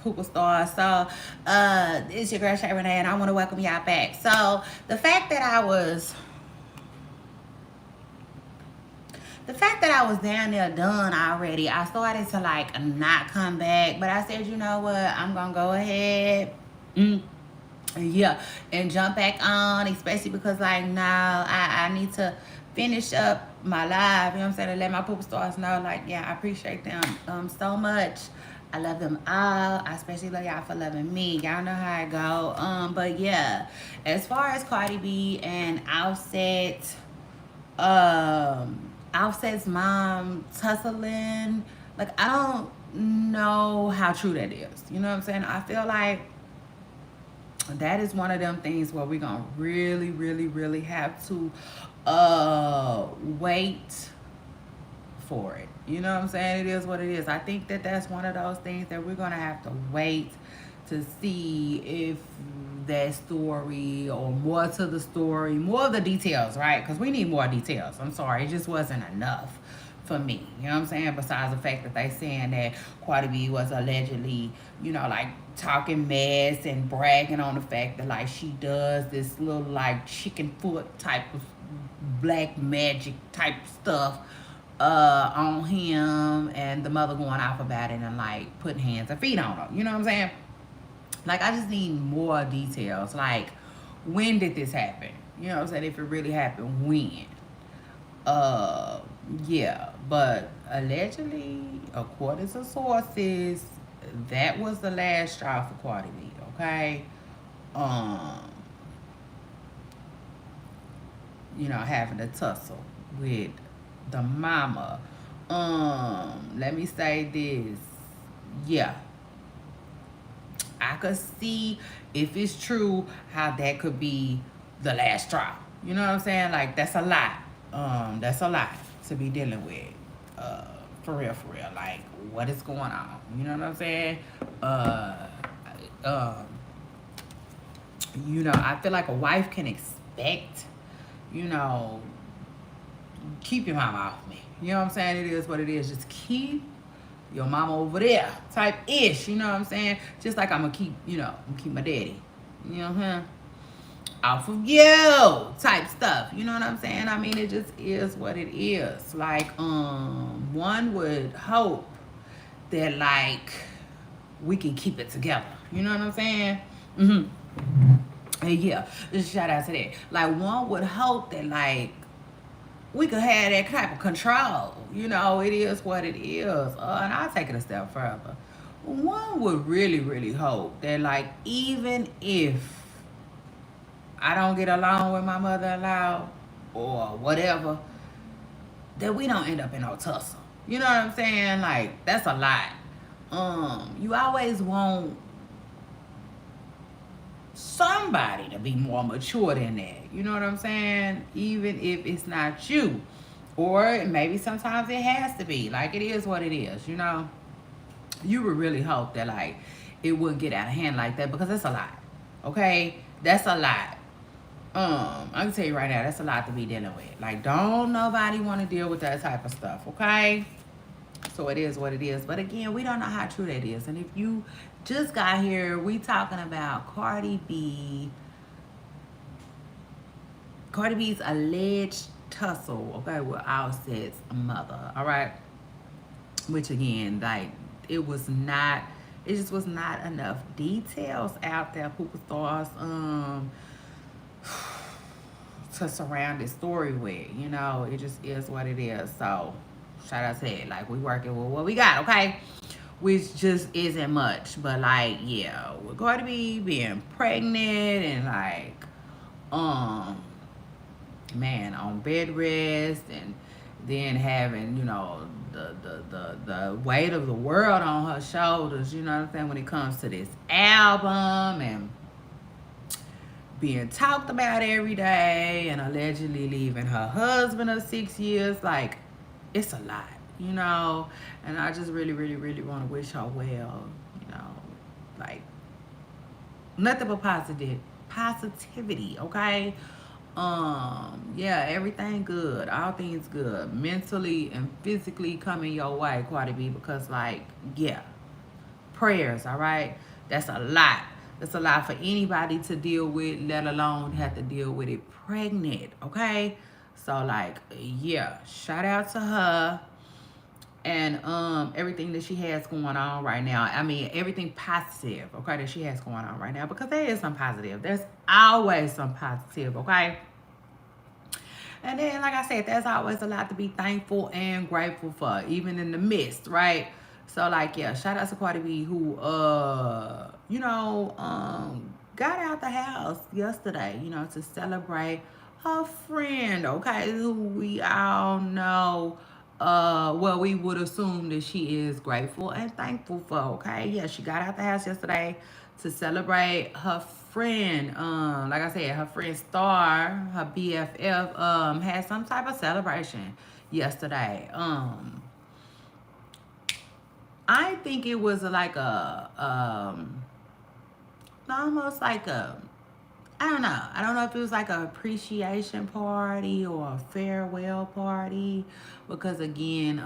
Poopa Star. So, it's your girl Shay Renee, and I want to welcome y'all back. So, the fact that I was, the fact that I was down there done already, I started to like not come back. But I said, you know what? I'm gonna go ahead. Mm, yeah, and jump back on, especially because like now I need to finish up my live, you know what I'm saying, to let my poop stars know, like, yeah, I appreciate them so much. I love them all. I especially love y'all for loving me. Y'all know how I go. But yeah, as far as Cardi B and Offset, Offset's mom tussling, like I don't know how true that is. You know what I'm saying? I feel like that is one of them things where we're gonna really, really, really have to wait for it. You know what I'm saying? It is what it is. I think that that's one of those things that we're gonna have to wait to see if that story or more to the story, more of the details, right? Because we need more details. I'm sorry, it just wasn't enough for me. You know what I'm saying? Besides the fact that they saying that Cardi B was allegedly, like talking mess and bragging on the fact that like she does this little like chicken foot type of black magic type stuff on him, and the mother going off about it and like putting hands and feet on her. You know what I'm saying? Like, I just need more details. Like, when did this happen? You know what I'm saying? If it really happened, when? Uh, yeah. But allegedly, according to sources, that was the last straw for Cardi B. Okay. Um, having a tussle with the mama. Let me say this. Yeah, I could see if it's true how that could be the last straw. You know what I'm saying? Like that's a lot. That's a lot to be dealing with. For real, for real. Like what is going on? You know what I'm saying? Um, I feel like a wife can expect, you know, keep your mama off me. You know what I'm saying? It is what it is. Just keep your mama over there type ish. You know what I'm saying? Just like I'm gonna keep, keep my daddy. You know what I'm saying? Off of you type stuff. You know what I'm saying? I mean, it just is what it is. Like, one would hope that like we can keep it together. You know what I'm saying? And yeah, just shout out to that. Like one would hope that like we could have that type of control. It is what it is. And I'll take it a step further. One would really, really hope that like even if I don't get along with my mother-in-law or whatever, that we don't end up in no tussle. You know what I'm saying? Like that's a lot. You always want somebody to be more mature than that. You know what I'm saying? Even if it's not you. Or maybe sometimes it has to be. Like it is what it is, You would really hope that like it wouldn't get out of hand like that because that's a lot. Okay? That's a lot. I can tell you right now, that's a lot to be dealing with. Like, don't nobody want to deal with that type of stuff, okay? So it is what it is. But again, we don't know how true that is. And if you just got here, we talking about Cardi B's alleged tussle, okay, with Offset's mother, all right? Which again, like, it just was not enough details out there, Poopa Stars, to surround this story with. It just is what it is. So shout out to that. Like we working with what we got, okay? Which just isn't much. But like, yeah, with Cardi B being pregnant and like man on bed rest and then having, the weight of the world on her shoulders, you know what I'm saying, when it comes to this album and being talked about every day and allegedly leaving her husband of 6 years. Like, it's a lot, And I just really, really, really want to wish her well, like nothing but positivity, okay? Yeah, everything good, all things good, mentally and physically coming your way, Cardi B, because like, yeah, prayers, all right? That's a lot. That's a lot for anybody to deal with, let alone have to deal with it pregnant, okay? So, like, yeah, shout out to her and everything that she has going on right now. I mean, everything positive, okay, that she has going on right now, because there is some positive. There's always some positive, okay? And then, like I said, there's always a lot to be thankful and grateful for, even in the midst, right? So, like, yeah, shout out to Cardi B, who, got out the house yesterday, to celebrate her friend, okay, who we all know, well, we would assume that she is grateful and thankful for, okay? Yeah, she got out the house yesterday to celebrate her friend. Like I said, her friend Star, her BFF, had some type of celebration yesterday. I think it was like almost like I don't know. I don't know if it was like an appreciation party or a farewell party, because again,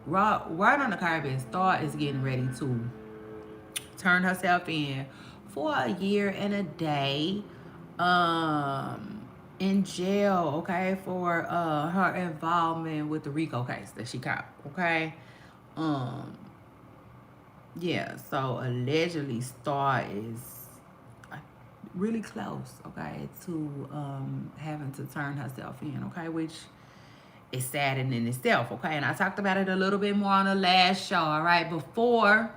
right on the Caribbean, Star is getting ready to turn herself in for a year and a day in jail, okay, for her involvement with the RICO case that she caught, okay? Um yeah, so allegedly Star is really close, okay, to having to turn herself in, okay, which is saddening in itself, okay? And I talked about it a little bit more on the last show, all right, before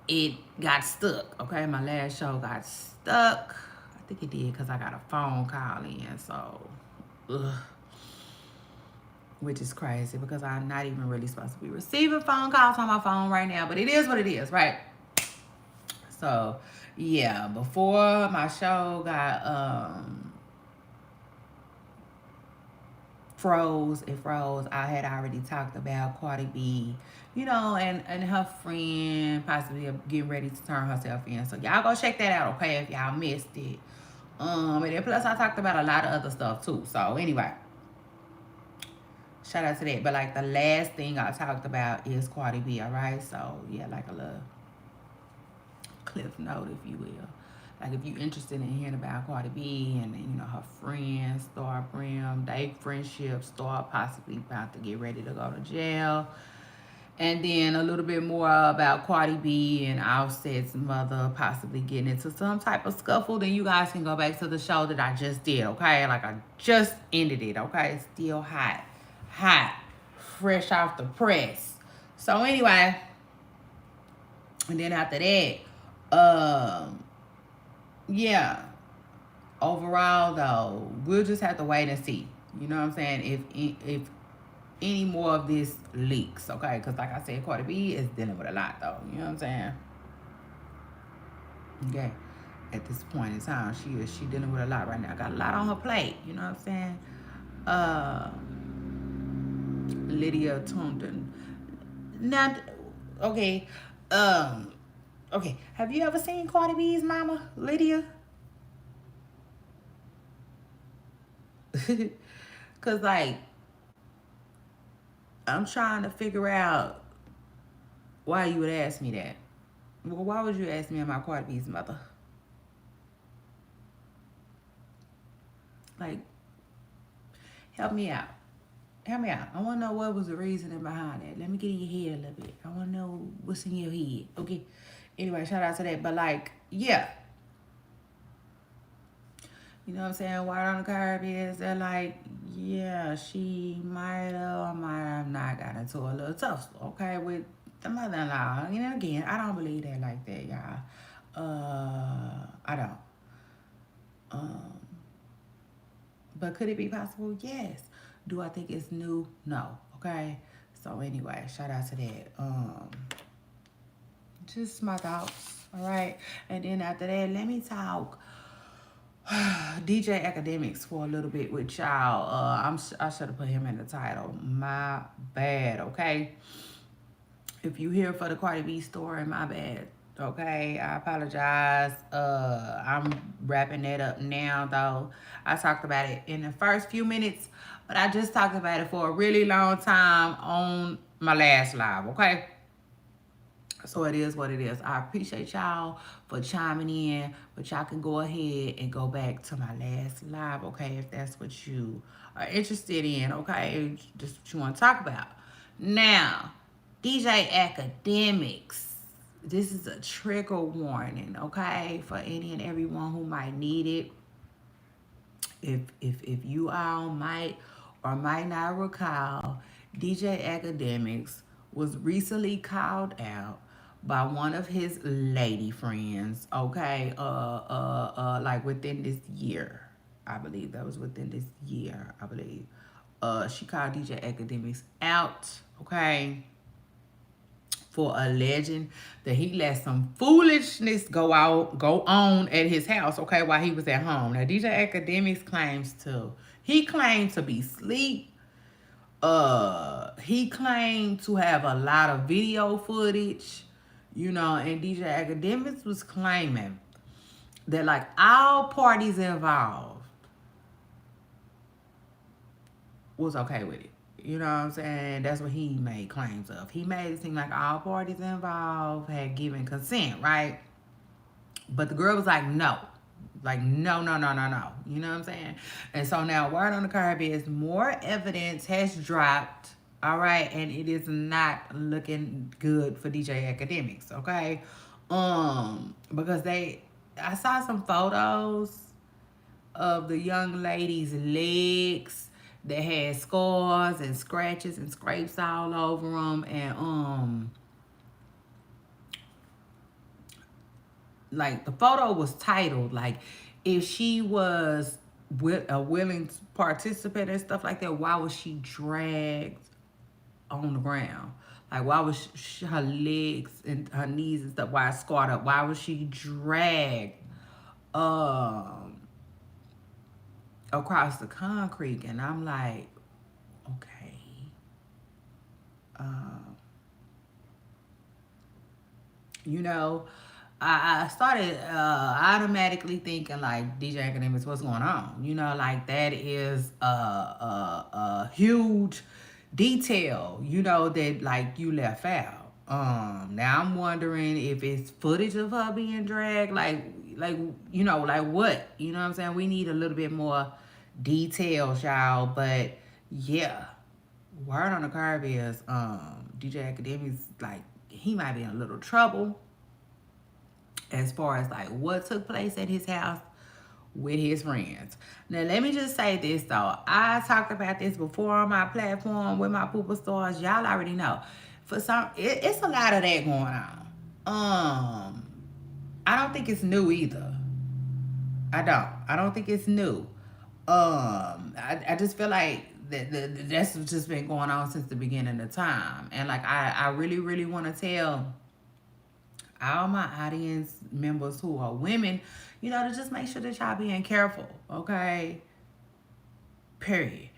it got stuck, okay? My last show got stuck. I think it did because I got a phone call in, so, ugh. Which is crazy because I'm not even really supposed to be receiving phone calls on my phone right now, but it is what it is, right? So, yeah, before my show got froze, I had already talked about Cardi B, and her friend possibly getting ready to turn herself in. So y'all go check that out, okay, if y'all missed it. And then plus I talked about a lot of other stuff too. So anyway, shout out to that. But like the last thing I talked about is Cardi B, all right? So yeah, like a little cliff note, if you will. Like if you're interested in hearing about Cardi B and her friend Star Brim, they friendship, Star possibly about to get ready to go to jail. And then a little bit more about Cardi B and Offset's mother possibly getting into some type of scuffle, then you guys can go back to the show that I just did, okay? Like I just ended it, okay? It's still hot, fresh off the press. So anyway, and then after that, yeah, overall though, we'll just have to wait and see. You know what I'm saying? If any more of this leaks, okay? Because like I said, Cardi B is dealing with a lot though. You know what I'm saying? Okay. At this point in time, she dealing with a lot right now. Got a lot on her plate. You know what I'm saying? Lydia Tondon. Now, okay. Okay. Have you ever seen Cardi B's mama, Lydia? Cause like, I'm trying to figure out why you would ask me that. Well, why would you ask me about Cardi B's mother? Like, help me out. Help me out. I want to know what was the reasoning behind it. Let me get in your head a little bit. I want to know what's in your head. Okay. Anyway, shout out to that. But like, yeah. You know what I'm saying? Why on the Caribbean is that like, yeah, she might have or might have not got into a little tussle, okay, with the mother-in-law. You know, again, I don't believe that like that, y'all. I don't. But could it be possible? Yes. Do I think it's new? No. Okay. So anyway, shout out to that. Just my thoughts. All right. And then after that, let me talk DJ Academics for a little bit with y'all. I should have put him in the title. My bad. Okay. If you here for the Cardi B story, my bad. Okay, I apologize. I'm wrapping that up now, though. I talked about it in the first few minutes But I just talked about it for a really long time on my last live, okay? So it is what it is. I appreciate y'all for chiming in, but y'all can go ahead and go back to my last live, okay, if that's what you are interested in, okay? Just what you want to talk about. Now, DJ Academics. This is a trigger warning, okay, for any and everyone who might need it. If you all might or might not recall, DJ Academics was recently called out by one of his lady friends, okay, like within this year. I believe that was within this year, I believe. She called DJ Academics out, okay, for alleging that he let some foolishness go on at his house, okay, while he was at home. Now DJ Academics he claimed to be asleep. He claimed to have a lot of video footage, and DJ Academics was claiming that like all parties involved was okay with it. You know what I'm saying? That's what he made claims of. He made it seem like all parties involved had given consent, right? But the girl was like, no. Like, no, no, no, no, no. You know what I'm saying? And so now, word on the curb is more evidence has dropped, all right? And it is not looking good for DJ Academics, okay? Because I saw some photos of the young lady's legs that had scars and scratches and scrapes all over them, and like the photo was titled like, if she was a willing participant and stuff like that, why was she dragged on the ground? Like, why was her legs and her knees and stuff, why scarred up? Why was she dragged across the concrete? And I'm like, okay. I started automatically thinking like, DJ Academics, what's going on? Like that is a huge detail, that like you left out. Now I'm wondering if it's footage of her being dragged, like like what? You know what I'm saying? We need a little bit more details, y'all. But yeah, word on the curb is DJ Academics, like, he might be in a little trouble as far as like what took place at his house with his friends. Now let me just say this though. I talked about this before on my platform with my pooper stars. Y'all already know. For some, it's a lot of that going on. I don't think it's new either. I don't think it's new. I just feel like that's just been going on since the beginning of time. And like I really, really want to tell all my audience members who are women, to just make sure that y'all being careful, okay? Period.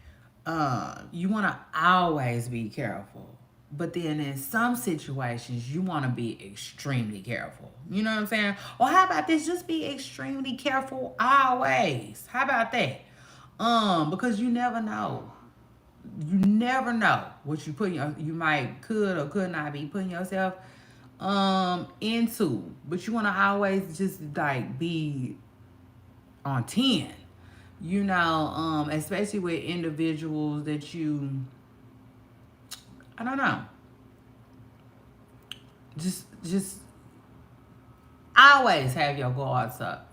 You want to always be careful. But then in some situations, you want to be extremely careful. You know what I'm saying? Or how about this? Just be extremely careful always. How about that? Because you never know. You never know what you could or could not be putting yourself into. But you want to always just like be on 10. Especially with individuals that I don't know. Just always have your guards up,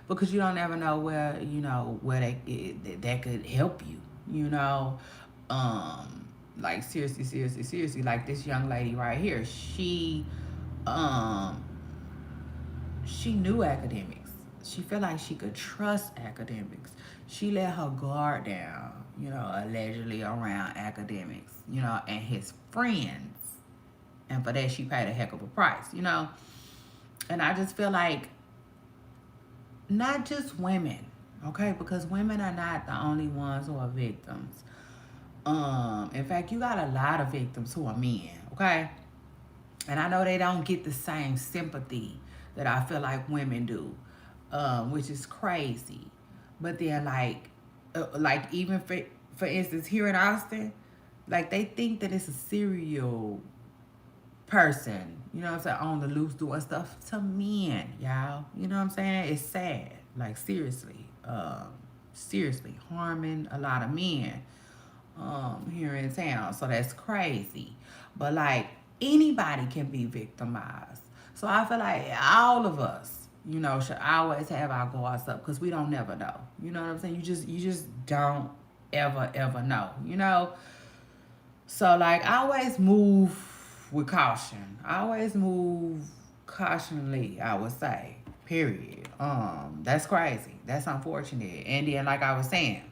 because you don't ever know where that could help you, like seriously, like this young lady right here, she knew Academics. She felt like she could trust Academics. She let her guard down, allegedly around Academics, and his friends. And for that, she paid a heck of a price, And I just feel like not just women, okay? Because women are not the only ones who are victims. In fact, you got a lot of victims who are men, okay? And I know they don't get the same sympathy that I feel like women do, which is crazy. But then, like even for instance, here in Austin, like they think that it's a serial person, you know what I'm saying, on the loose doing stuff to men, y'all. You know what I'm saying? It's sad. Like seriously harming a lot of men here in town. So that's crazy. But like anybody can be victimized. So I feel like all of us, you know, should always have our guards up because we don't never know. You know what I'm saying? You just don't ever know. You know? So like I always move with caution. I always move cautionally, I would say. Period. That's crazy. That's unfortunate. And then like I was saying,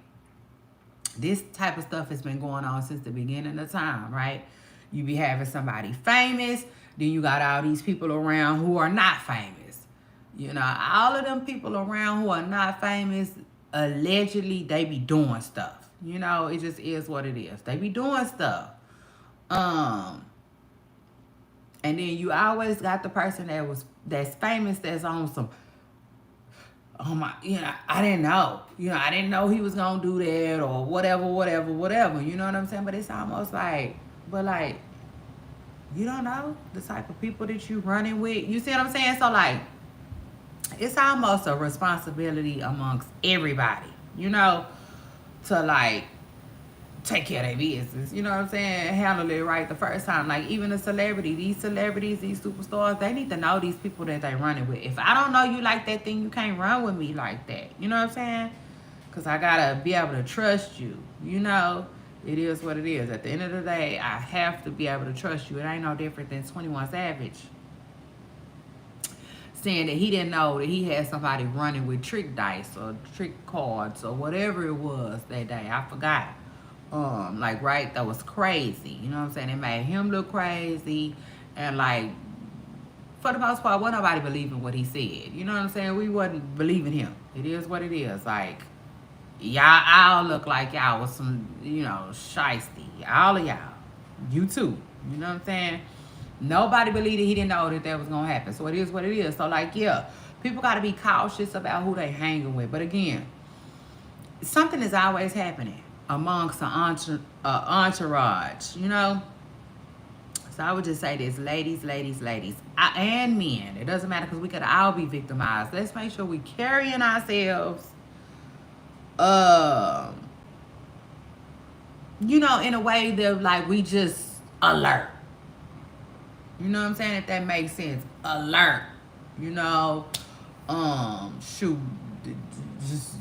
this type of stuff has been going on since the beginning of time, right? You be having somebody famous, then you got all these people around who are not famous. You know, all of them people around who are not famous, allegedly, they be doing stuff. You know, it just is what it is. They be doing stuff. And then you always got the person that's famous that's on some, oh my, you know, I didn't know. You know, I didn't know he was gonna do that or whatever. You know what I'm saying? But it's almost like, but like, you don't know the type of people that you running with. You see what I'm saying? So like, it's almost a responsibility amongst everybody, you know, to like take care of their business. You know what I'm saying? Handle it right the first time. Like even a celebrity, these celebrities, these superstars, they need to know these people that they running with. If I don't know you like that, then you can't run with me like that. You know what I'm saying? Because I gotta be able to trust you. You know, it is what it is. At the end of the day, I have to be able to trust you. It ain't no different than 21 Savage saying that he didn't know that he had somebody running with trick dice or trick cards or whatever it was that day. I forgot. Like, right, that was crazy. You know what I'm saying? It made him look crazy. And like, for the most part, wasn't nobody believing what he said. You know what I'm saying? We wasn't believing him. It is what it is. Like, y'all all look like y'all was some, you know, shiesty. All of y'all. You too. You know what I'm saying? Nobody believed that he didn't know that was going to happen. So it is what it is. So like, yeah, people got to be cautious about who they hanging with. But again, something is always happening amongst an entourage, you know? So I would just say this, ladies, and men. It doesn't matter because we could all be victimized. Let's make sure we carrying ourselves, you know, in a way that like we just alert. You know what I'm saying? If that makes sense. Alert. You know, shoot, just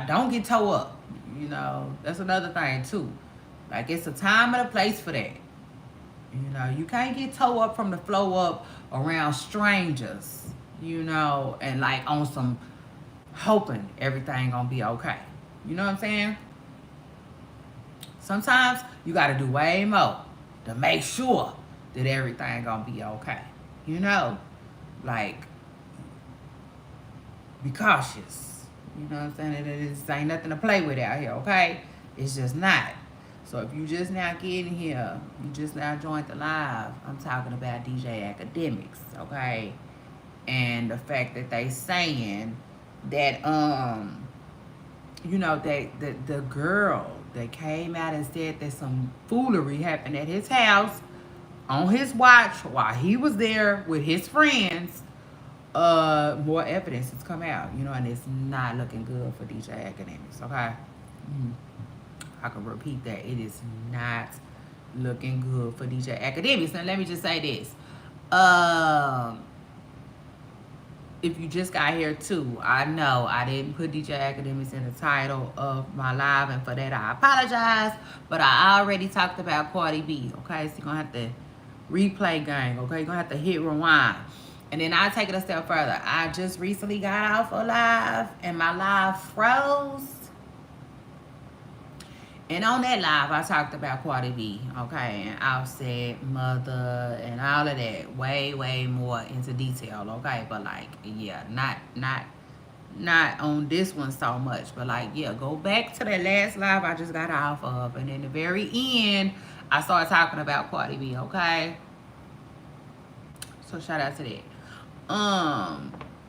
don't get toe up. You know, that's another thing too. Like it's a time and a place for that. You know, you can't get toe up from the flow up around strangers. You know, and like on some hoping everything gonna be okay. You know what I'm saying? Sometimes you gotta do way more to make sure that everything gonna be okay. You know, like be cautious. You know what I'm saying? It ain't nothing to play with out here, okay? It's just not. So if you just now getting here, you just now joined the live, I'm talking about DJ Academics, okay? And the fact that they saying that you know, the girl that came out and said that some foolery happened at his house on his watch while he was there with his friends, more evidence has come out, you know, and it's not looking good for DJ Academics, okay? I can repeat that. It is not looking good for DJ Academics. And let me just say this. If you just got here too, I know I didn't put DJ Academics in the title of my live, and for that I apologize, but I already talked about Cardi B, okay? So you're going to have to replay gang, okay? You're going to have to hit rewind. And then I'll take it a step further. I just recently got off a live, and my live froze. And on that live, I talked about Cardi B, okay, and Offset, Mother, and all of that, way more into detail, okay. But like, yeah, not on this one so much, but like, yeah, go back to that last live I just got off of, and in the very end, I started talking about Cardi B, okay. So shout out to that.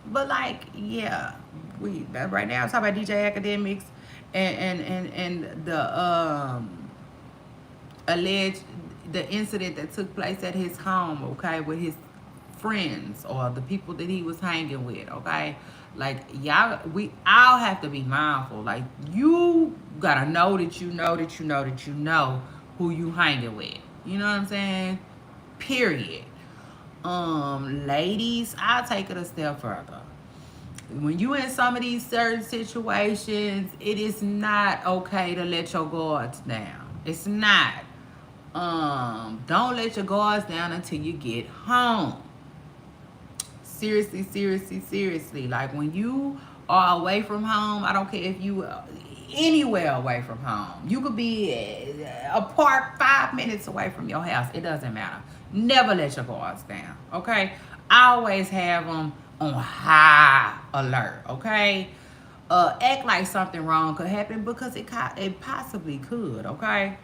But like, yeah, right now I'm talking about DJ Academics. And the alleged the incident that took place at his home, okay, with his friends or the people that he was hanging with, okay? Like, y'all, we all have to be mindful. Like, you gotta know that you know that you know that you know who you hanging with. You know what I'm saying? Period. Ladies, I'll take it a step further. When you in some of these certain situations, it is not okay to let your guards down. It's not. Don't let your guards down until you get home. Seriously, seriously, seriously. Like, when you are away from home, I don't care if you anywhere away from home. You could be a park 5 minutes away from your house. It doesn't matter. Never let your guards down, okay? Always have them on high alert, okay? Act like something wrong could happen, because it possibly could, okay?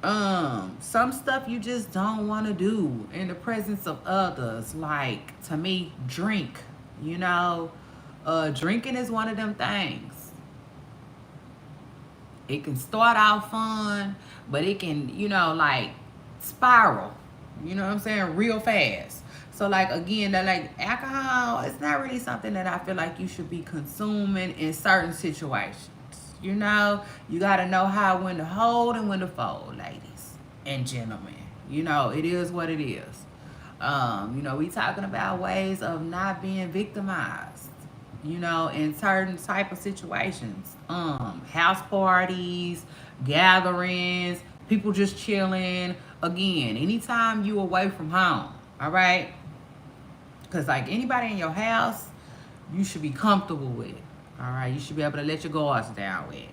Some stuff you just don't want to do in the presence of others. Like, to me, drink. You know, drinking is one of them things. It can start out fun, but it can, you know, like, spiral. You know what I'm saying? Real fast. So, like, again, that, like, alcohol, it's not really something that I feel like you should be consuming in certain situations. You know, you got to know when to hold and when to fold, ladies and gentlemen. You know, it is what it is. You know, we talking about ways of not being victimized, you know, in certain type of situations. House parties, gatherings, people just chilling. Again, anytime you away from home, all right? Because, like, anybody in your house, you should be comfortable with. All right, you should be able to let your guards down with.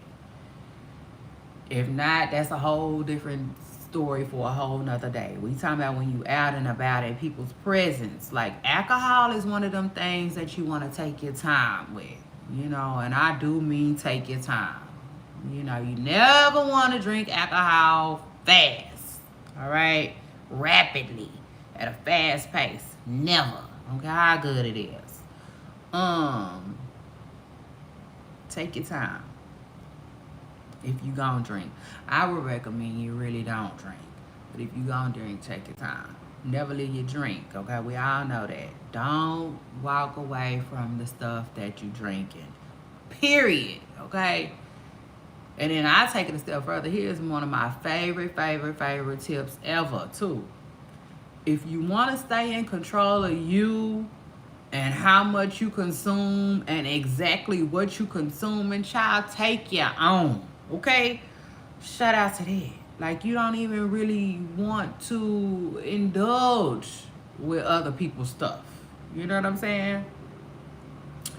If not, that's a whole different story for a whole nother day. We talking about when you out and about in people's presence. Like, alcohol is one of them things that you want to take your time with. You know, and I do mean take your time. You know, you never want to drink alcohol fast. All right? Rapidly. At a fast pace. Never. Okay, how good it is. Take your time. If you gonna drink, I would recommend you really don't drink. But if you gonna drink, take your time. Never leave your drink, okay? We all know that. Don't walk away from the stuff that you drinking. Period, okay? And then I take it a step further. Here's one of my favorite tips ever, too. If you want to stay in control of you and how much you consume and exactly what you consume, and child, take your own, okay? Shout out to that. Like, you don't even really want to indulge with other people's stuff. You know what I'm saying?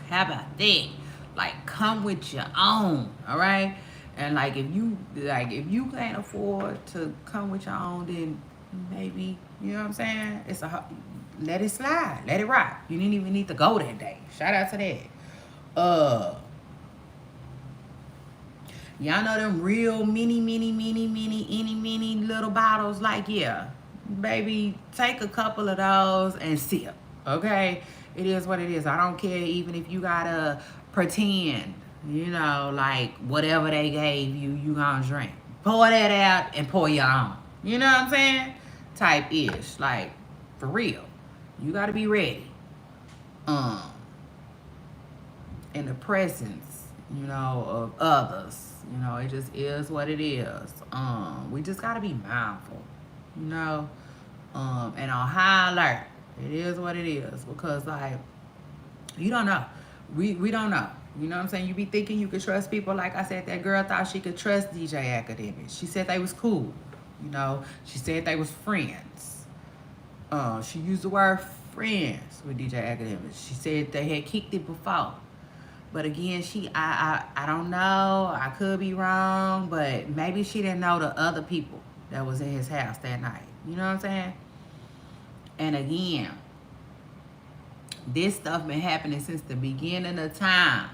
How about that? Like, come with your own, all right? And like, if you can't afford to come with your own, then maybe, you know what I'm saying? Let it slide. Let it rock. You didn't even need to go that day. Shout out to that. Y'all know them real mini little bottles? Like, yeah, baby, take a couple of those and sip, okay? It is what it is. I don't care even if you gotta pretend, you know, like whatever they gave you, you gonna drink. Pour that out and pour your own. You know what I'm saying? Type-ish. Like, for real. You gotta be ready. In the presence, you know, of others. You know, it just is what it is. We just gotta be mindful, you know, and on high alert. It is what it is, because, like, you don't know. We don't know. You know what I'm saying? You be thinking you could trust people. Like I said, that girl thought she could trust DJ Academic. She said they was cool. You know, she said they was friends. She used the word friends with DJ Academic. She said they had kicked it before. But again, I don't know. I could be wrong, but maybe she didn't know the other people that was in his house that night. You know what I'm saying? And again, this stuff been happening since the beginning of time.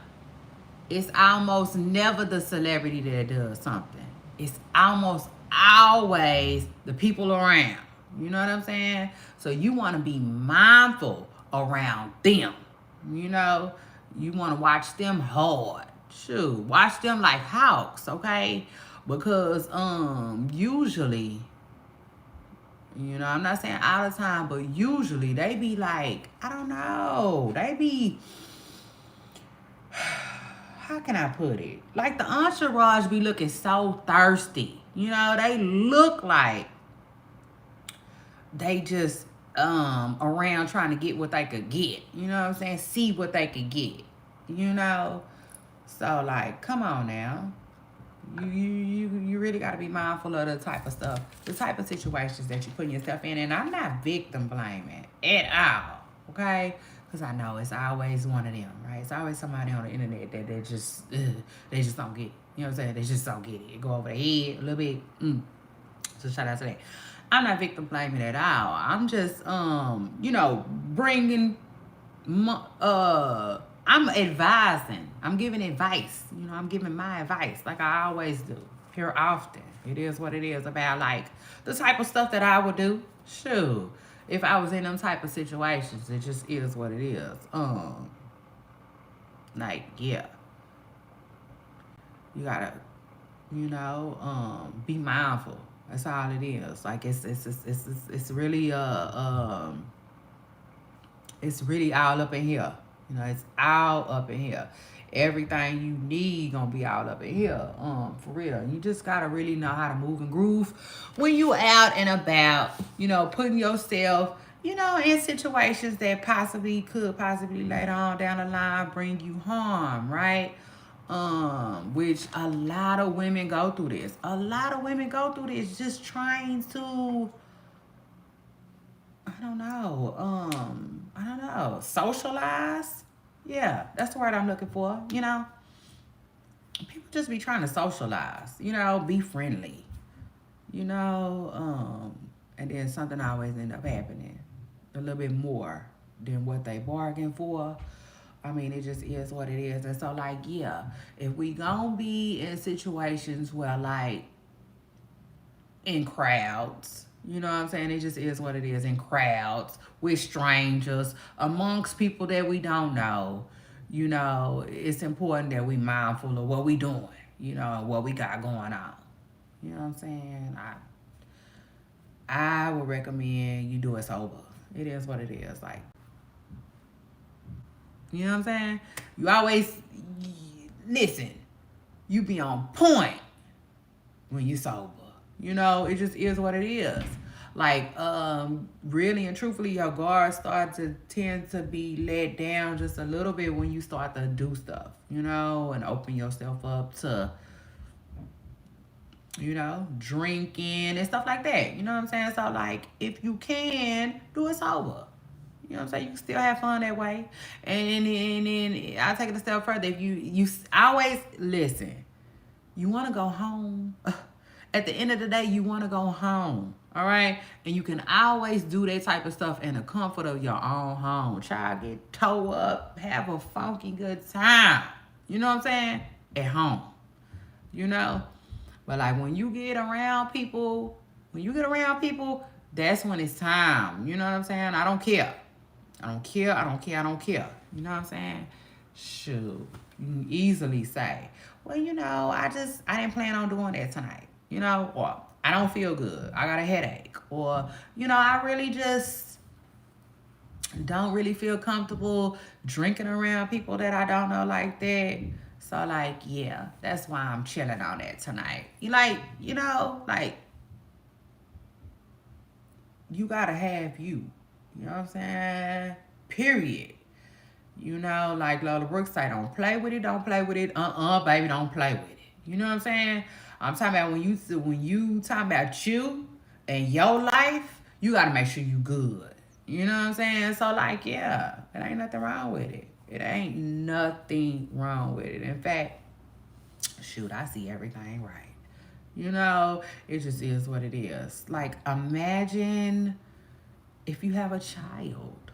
It's almost never the celebrity that does something. It's almost always the people around. You know what I'm saying? So you want to be mindful around them. You know, you want to watch them hard. shoot, watch them like hawks, okay? Because usually, you know, I'm not saying all the time, but usually they be like, I don't know, they be, how can I put it? Like the entourage be looking so thirsty. You know, they look like they just around trying to get what they could get. You know what I'm saying? See what they could get. You know? So like, come on now. You really got to be mindful of the type of stuff, the type of situations that you put yourself in. And I'm not victim blaming at all, okay? Because I know it's always one of them, right? It's always somebody on the internet that they just don't get it. You know what I'm saying? They just don't get it. It go over their head a little bit. So shout out to that. I'm not victim blaming at all. I'm just, you know, bringing, I'm advising. I'm giving advice. You know, I'm giving my advice like I always do here often. It is what it is about like the type of stuff that I would do. Shoot. If I was in them type of situations, it just is what it is. Like, yeah. You gotta, you know, be mindful. That's all it is. Like it's really it's really all up in here. You know, it's all up in here. Everything you need gonna be all up in here. For real. You just gotta really know how to move and groove when you out and about, you know, putting yourself, you know, in situations that could possibly later on down the line bring you harm, right? Which a lot of women go through this. A lot of women go through this just trying to, I don't know, socialize. Yeah, that's the word I'm looking for. You know, people just be trying to socialize. You know, be friendly. You know, and then something always end up happening, a little bit more than what they bargained for. I mean, it just is what it is. And so, like, yeah, if we gonna be in situations where, like, in crowds, you know what I'm saying? It just is what it is. In crowds, with strangers, amongst people that we don't know, you know, it's important that we mindful of what we doing, you know, what we got going on. You know what I'm saying? I would recommend you do it sober. It is what it is. Like, you know what I'm saying? You always, listen, you be on point when you sober. You know, it just is what it is. Like, really and truthfully, your guards start to tend to be let down just a little bit when you start to do stuff, you know, and open yourself up to, you know, drinking and stuff like that. You know what I'm saying? So, like, if you can, do it sober. You know what I'm saying? You can still have fun that way. And then I'll take it a step further. If you always, listen, you want to go home. At the end of the day, you want to go home. All right? And you can always do that type of stuff in the comfort of your own home. Try to get toe up, have a funky good time. You know what I'm saying? At home. You know? But like when you get around people, that's when it's time. You know what I'm saying? I don't care. You know what I'm saying? Shoot. You can easily say, well, you know, I didn't plan on doing that tonight. You know, or I don't feel good. I got a headache. Or, you know, I really just don't really feel comfortable drinking around people that I don't know like that. So, like, yeah, that's why I'm chilling on that tonight. You like, you know, like, you gotta have you. You know what I'm saying? Period. You know, like Lola Brooks say, don't play with it, baby, don't play with it. You know what I'm saying? I'm talking about when you talking about you and your life, you gotta make sure you good. You know what I'm saying? So like, yeah, it ain't nothing wrong with it. It ain't nothing wrong with it. In fact, shoot, I see everything right. You know, it just is what it is. Like, imagine if you have a child.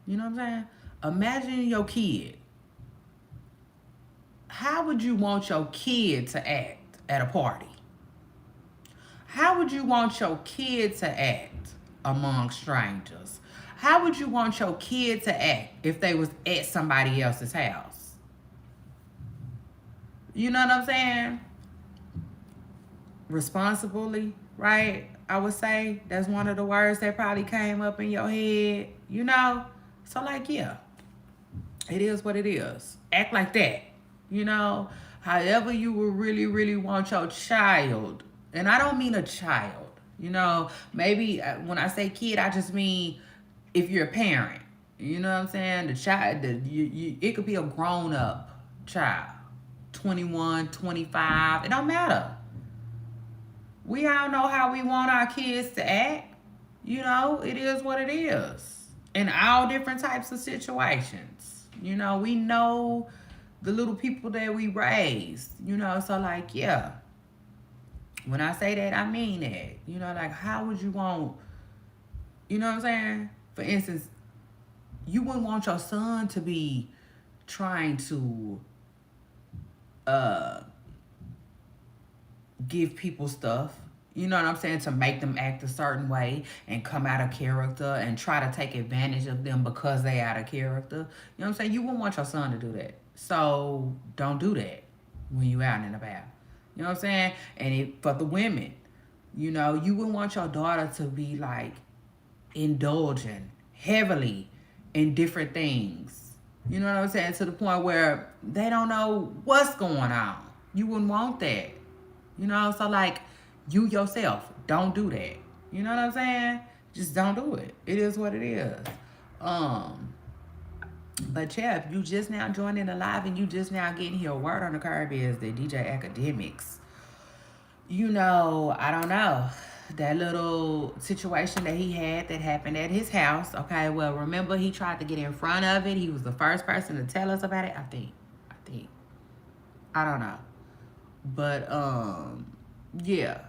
You know what I'm saying? Imagine your kid. How would you want your kid to act at a party? How would you want your kid to act among strangers? How would you want your kid to act if they was at somebody else's house? You know what I'm saying? Responsibly, right? I would say that's one of the words that probably came up in your head, you know? So, like, yeah, it is what it is. Act like that, you know? However, you will really, really want your child. And I don't mean a child, you know? Maybe when I say kid, I just mean if you're a parent. You know what I'm saying? The child, it could be a grown up child, 21, 25. It don't matter. We all know how we want our kids to act. You know, it is what it is. In all different types of situations. You know, we know the little people that we raised. You know, so like, yeah. When I say that, I mean that. You know, like, how would you want, you know what I'm saying? For instance, you wouldn't want your son to be trying to uh give people stuff, you know what I'm saying, to make them act a certain way and come out of character and try to take advantage of them because they out of character. You know what I'm saying? You wouldn't want your son to do that. So don't do that when you out and about. You know what I'm saying? And for the women, you know, you wouldn't want your daughter to be like indulging heavily in different things. You know what I'm saying? To the point where they don't know what's going on. You wouldn't want that. You know, so like you yourself, don't do that. You know what I'm saying? Just don't do it. It is what it is. Um, but yeah, if you just now joining the live and you just now getting here, word on the curb is the DJ Academics. You know, I don't know. That little situation that he had that happened at his house. Okay, well, remember he tried to get in front of it. He was the first person to tell us about it. I think. I don't know. But yeah,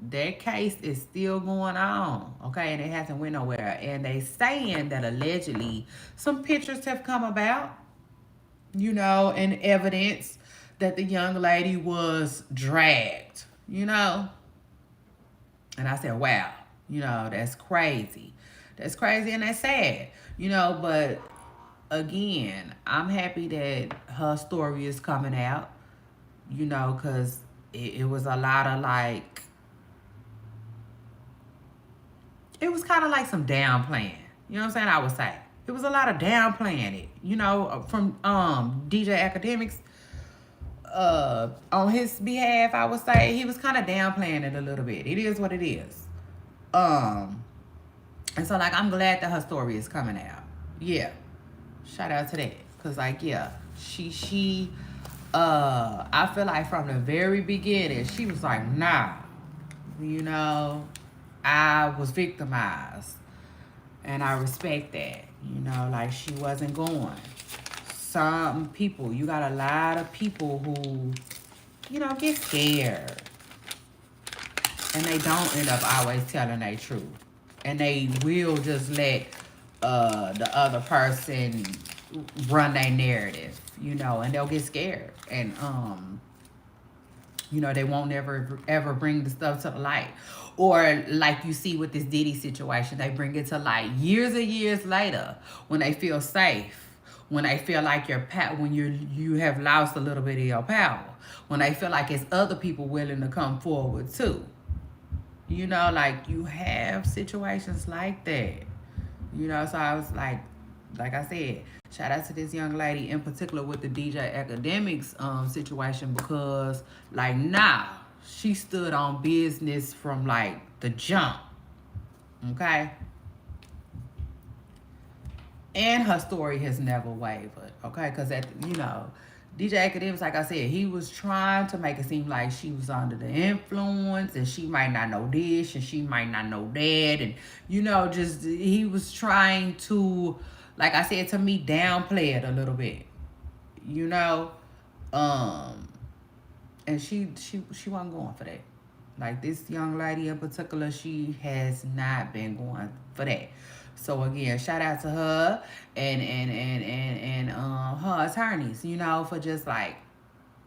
that case is still going on, okay, and it hasn't went nowhere. And they saying that allegedly some pictures have come about, you know, and evidence that the young lady was dragged, you know. And I said, wow, you know, that's crazy. That's crazy and that's sad, you know, but again, I'm happy that her story is coming out, you know, because it was a lot of like, it was kind of like some downplaying. You know what I'm saying? I would say. It was a lot of downplaying it, you know, from DJ Academics. On his behalf, I would say he was kind of downplaying it a little bit. It is what it is. Um, and so like I'm glad that her story is coming out. Yeah, shout out to that, cause like yeah, she I feel like from the very beginning she was like nah, you know, I was victimized, and I respect that. You know, like she wasn't going. Some people, you got a lot of people who, you know, get scared and they don't end up always telling their truth, and they will just let the other person run their narrative, you know, and they'll get scared, and you know, they won't never ever bring the stuff to the light. Or like you see with this Diddy situation, they bring it to light years and years later when they feel safe, when they feel like when you have lost a little bit of your power, when they feel like it's other people willing to come forward too. You know, like you have situations like that. You know, so I was like I said, shout out to this young lady in particular with the DJ Academics situation, because like nah, she stood on business from like the jump. Okay? And her story has never wavered. Okay? Because you know, DJ Academics, like I said, he was trying to make it seem like she was under the influence and she might not know this and she might not know that. And, you know, just he was trying to, like I said, to me, downplay it a little bit. You know? And she wasn't going for that. Like this young lady in particular, she has not been going for that. So again, shout out to her and her attorneys, you know, for just like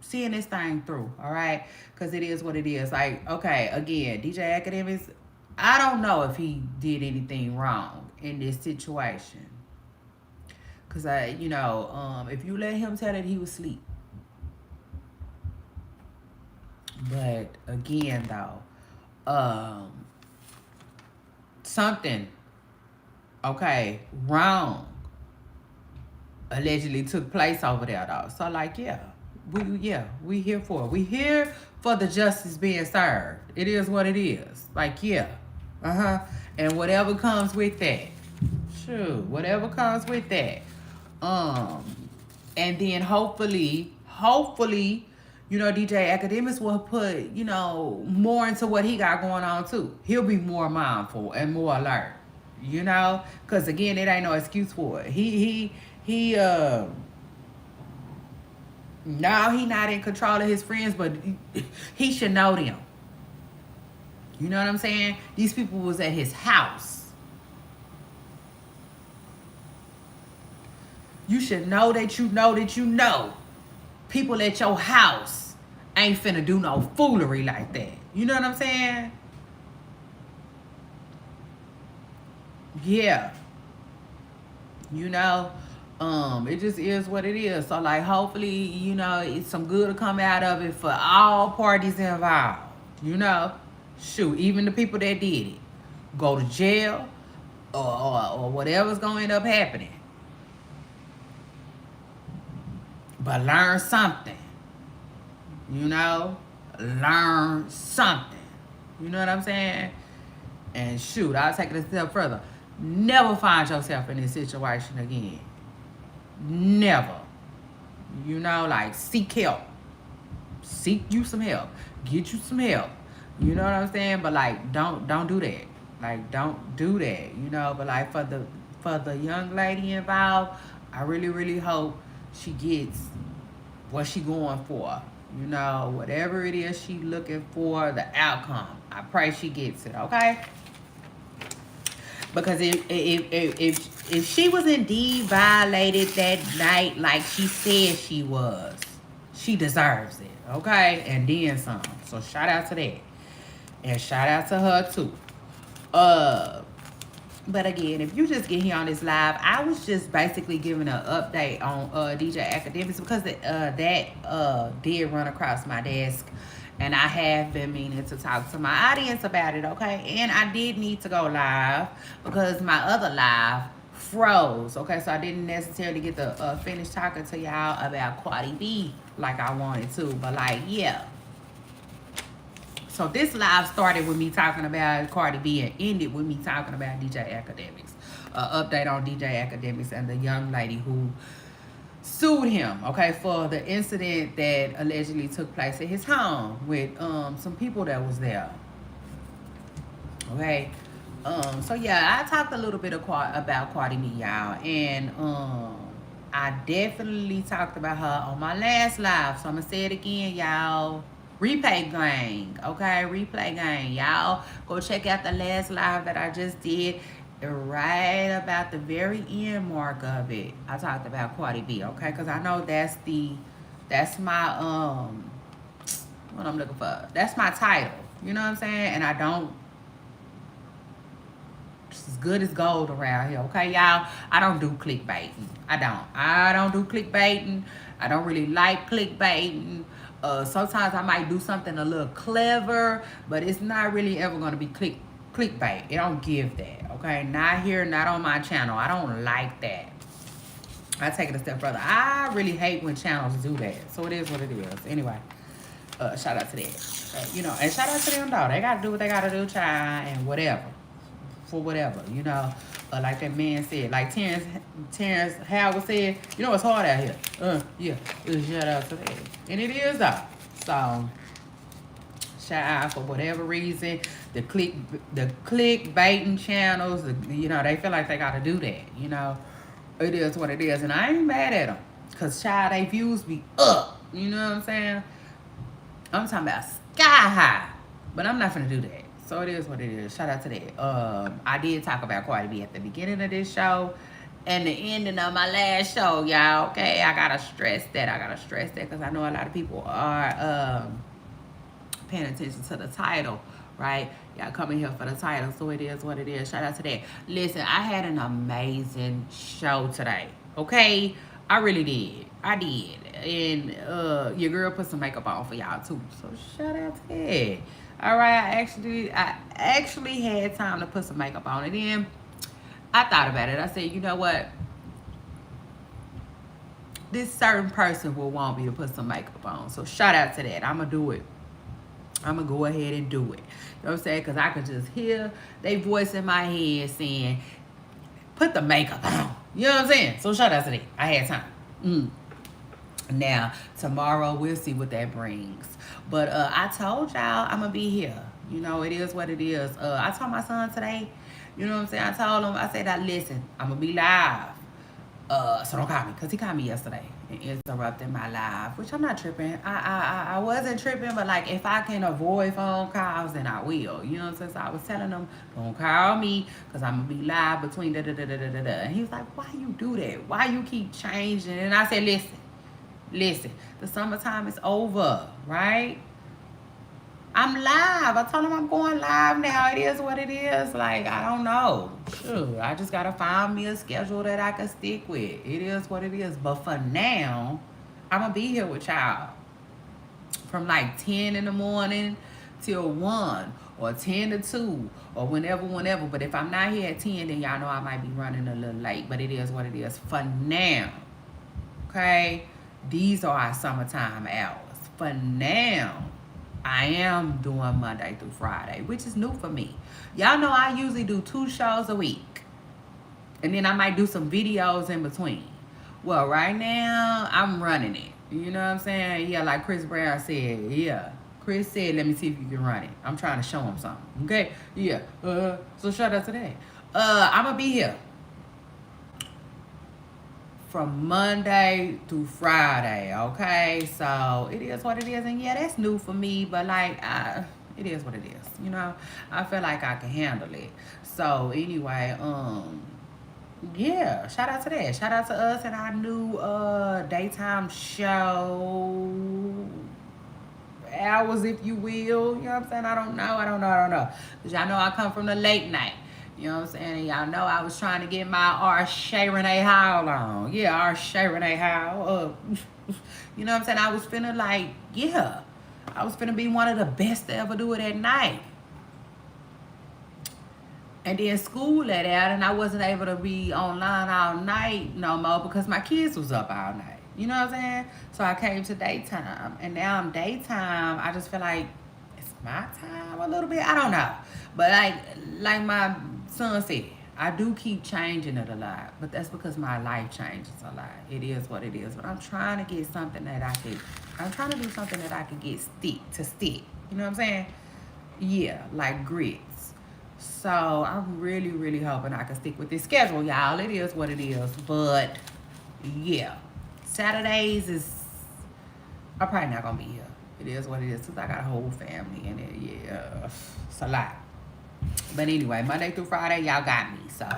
seeing this thing through, all right? Because it is what it is. Like, okay, again, DJ Academics, I don't know if he did anything wrong in this situation. Because, you know, if you let him tell that he was asleep, But again, though, something, okay, wrong allegedly took place over there, though. So, like, we here for it. We here for the justice being served. It is what it is. Like, yeah. And whatever comes with that. Shoot, whatever comes with that. And then hopefully, DJ Academics will put, more into what he got going on too. He'll be more mindful and more alert, because again, it ain't no excuse for it. Now he not in control of his friends, but he should know them. You know what I'm saying? These people was at his house. You should know that you know that you know. People at your house ain't finna do no foolery like that. You know what I'm saying? Yeah. It just is what it is. So, like, hopefully, it's some good to come out of it for all parties involved. Shoot, even the people that did it. Go to jail or whatever's going to end up happening. But learn something. Learn something. You know what I'm saying? And shoot, I'll take it a step further. Never find yourself in this situation again. Never. Like, seek help. Seek you some help. Get you some help. You know what I'm saying? But, like, don't do that. Like, don't do that. But, like, for the young lady involved, I really, really hope she gets what she going for. Whatever it is she looking for, the outcome. I pray she gets it, okay? Because if she was indeed violated that night like she said she was, she deserves it, okay? And then some. So shout out to that. And shout out to her too. But again, if you just get here on this live, I was just basically giving an update on DJ Academics because that did run across my desk. And I have been meaning to talk to my audience about it, okay? And I did need to go live because my other live froze, okay? So I didn't necessarily get to finish talking to y'all about Cardi B like I wanted to. But, like, yeah. So this live started with me talking about Cardi B and ended with me talking about DJ Academics. Update on DJ Academics and the young lady who sued him, okay, for the incident that allegedly took place at his home with some people that was there. Okay. So yeah, I talked a little bit about Cardi B, y'all, and I definitely talked about her on my last live. So I'm gonna say it again, y'all. Replay gang, okay? Replay gang, y'all. Go check out the last live that I just did. Right about the very end mark of it, I talked about Cardi B, okay? Because I know that's my what I'm looking for. That's my title. You know what I'm saying? And I don't. It's as good as gold around here, okay, y'all? I don't do clickbaiting. I don't do clickbaiting. I don't really like clickbaiting. Sometimes I might do something a little clever, but it's not really ever going to be clickbait. It don't give that, okay? Not here, not on my channel. I don't like that. I take it a step further. I really hate when channels do that. So it is what it is. Anyway, shout out to that. And shout out to them, though. They got to do what they got to do, child, and whatever. For whatever, like that man said, like Terrence Howard said, it's hard out here. Yeah, shout out to that. And it is, though. So, shout out for whatever reason. The clickbaiting channels, they feel like they got to do that, It is what it is. And I ain't mad at them. Because, child, they views be up. You know what I'm saying? I'm talking about sky high. But I'm not going to do that. So it is what it is. Shout out to that. I did talk about Cardi B at the beginning of this show and the ending of my last show, y'all. Okay, I gotta stress that. Because I know a lot of people are paying attention to the title, right? Y'all coming here for the title. So it is what it is. Shout out to that. Listen, I had an amazing show today. Okay, I really did. I did. And your girl put some makeup on for y'all too. So shout out to that. All right, I actually had time to put some makeup on. And then I thought about it. I said, you know what? This certain person will want me to put some makeup on. So shout out to that. I'm going to do it. I'm going to go ahead and do it. You know what I'm saying? Because I could just hear their voice in my head saying, put the makeup on. You know what I'm saying? So shout out to that. I had time. Now, tomorrow, we'll see what that brings. But I told y'all I'm going to be here. You know, it is what it is. I told my son today, you know what I'm saying? I told him, I said, listen, I'm going to be live. So don't call me, because he called me yesterday and interrupted my live, which I'm not tripping. I wasn't tripping, but like if I can avoid phone calls, then I will. You know what I'm saying? So I was telling him, don't call me, because I'm going to be live between da-da-da-da-da-da. And he was like, why you do that? Why you keep changing? And I said, listen, the summertime is over, right? I'm live. I told him I'm going live now. It is what it is. Like, I don't know. Sure, I just got to find me a schedule that I can stick with. It is what it is. But for now, I'm going to be here with y'all from like 10 in the morning till 1 or 10 to 2 or whenever. But if I'm not here at 10, then y'all know I might be running a little late. But it is what it is for now. Okay? These are our summertime hours. For now, I am doing Monday through Friday, which is new for me. Y'all know I usually do 2 shows a week. And then I might do some videos in between. Well, right now, I'm running it. You know what I'm saying? Yeah, like Chris Brown said. Yeah. Chris said, let me see if you can run it. I'm trying to show him something. Okay? Yeah. So shout out to that. I'm going to be here from Monday through Friday, okay? So it is what it is, and yeah, that's new for me, but like, it is what it is, you know? I feel like I can handle it. So anyway, yeah, shout out to that. Shout out to us and our new daytime show hours, if you will. You know what I'm saying? I don't know. Because y'all know I come from the late night. You know what I'm saying? And y'all know I was trying to get my R. Shay Renee Howell on. Yeah, R. Shay Renee Howell. You know what I'm saying? I was finna like, yeah. I was finna be one of the best to ever do it at night. And then school let out and I wasn't able to be online all night no more because my kids was up all night. You know what I'm saying? So I came to daytime. And now I'm daytime. I just feel like it's my time a little bit. I don't know. But like my son said, I do keep changing it a lot, but that's because my life changes a lot. It is what it is. But I'm trying to get something that I'm trying to do something that I can get stick. You know what I'm saying? Yeah, like grits. So I'm really, really hoping I can stick with this schedule, y'all. It is what it is. But yeah, Saturdays I'm probably not gonna be here. It is what it is, because I got a whole family in it. Yeah, it's a lot. But anyway, Monday through Friday, y'all got me. So,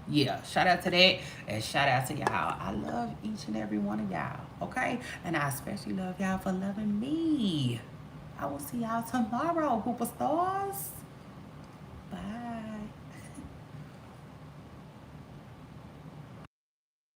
yeah, shout out to that. And shout out to y'all. I love each and every one of y'all, okay? And I especially love y'all for loving me. I will see y'all tomorrow, Hooper Stars. Bye.